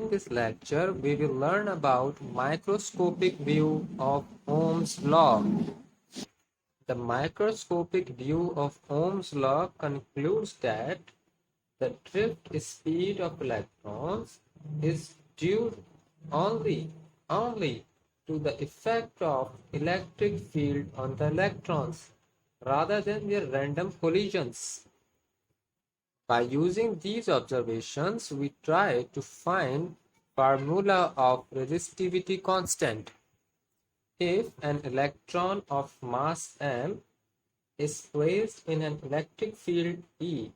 in this lecture, we will learn about microscopic view of Ohm's law. The microscopic view of Ohm's law concludes that the drift speed of electrons is due only to the effect of electric field on the electrons rather than their random collisions. By using these observations, we try to find formula of resistivity constant. If an electron of mass m is placed in an electric field E,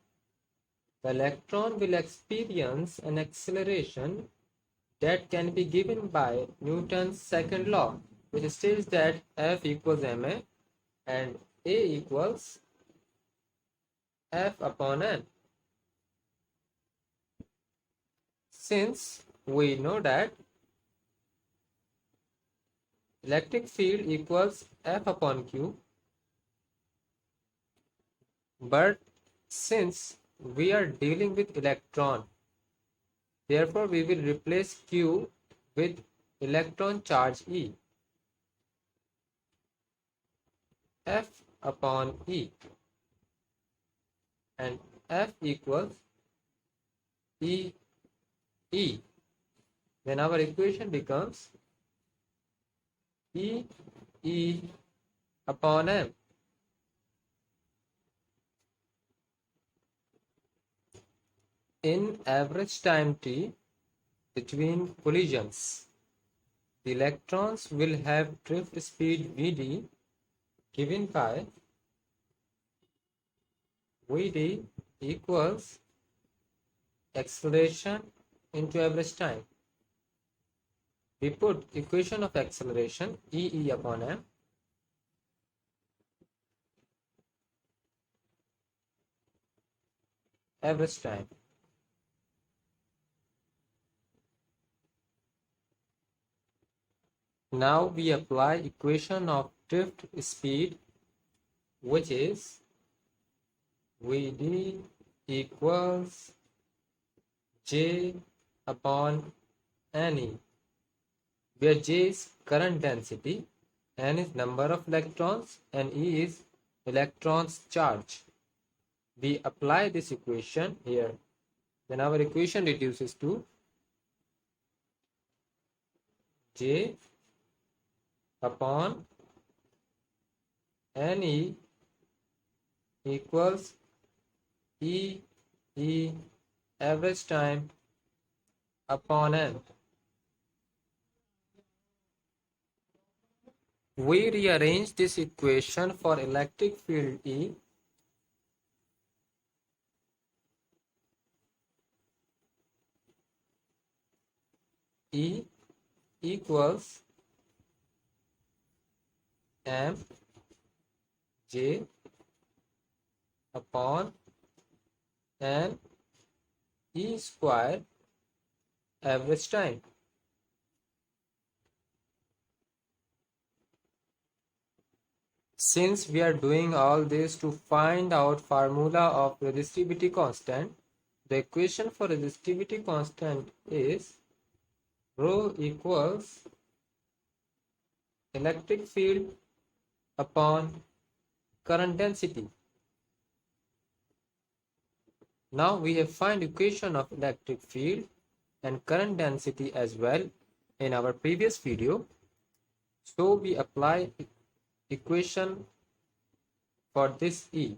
the electron will experience an acceleration that can be given by Newton's second law, which states that F equals ma and A equals F upon n. Since we know that electric field equals F upon Q, but since we are dealing with electron, therefore we will replace Q with electron charge E. F upon E, and F equals E. Then our equation becomes E upon M. In average time t between collisions, the electrons will have drift speed Vd given by Vd equals acceleration into average time. We put equation of acceleration E upon m average time. Now we apply equation of drift speed, which is Vd equals J upon Ne, where J is current density, N is number of electrons, and E is electrons charge. We apply this equation here. Then our equation reduces to J upon Ne equals E average time upon N. We rearrange this equation for electric field E. E equals m J upon n E square average time. Since we are doing all this to find out formula of resistivity constant, the equation for resistivity constant is rho equals electric field upon current density. Now we have found equation of electric field and current density as well in our previous video. So we apply equation for this E.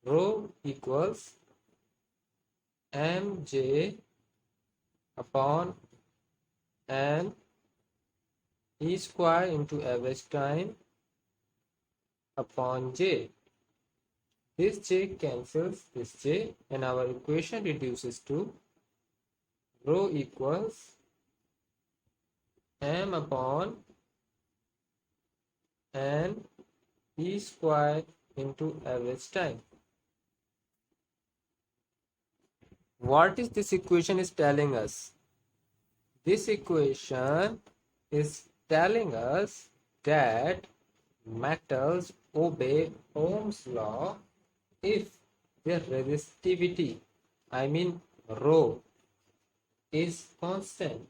Rho equals mj upon n E square into average time upon J. This J cancels this J, and our equation reduces to rho equals m upon n E square into average time. What is this equation is telling us? This equation is telling us that metals obey Ohm's law if their resistivity, I mean rho, is constant,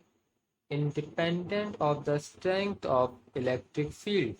independent of the strength of electric field.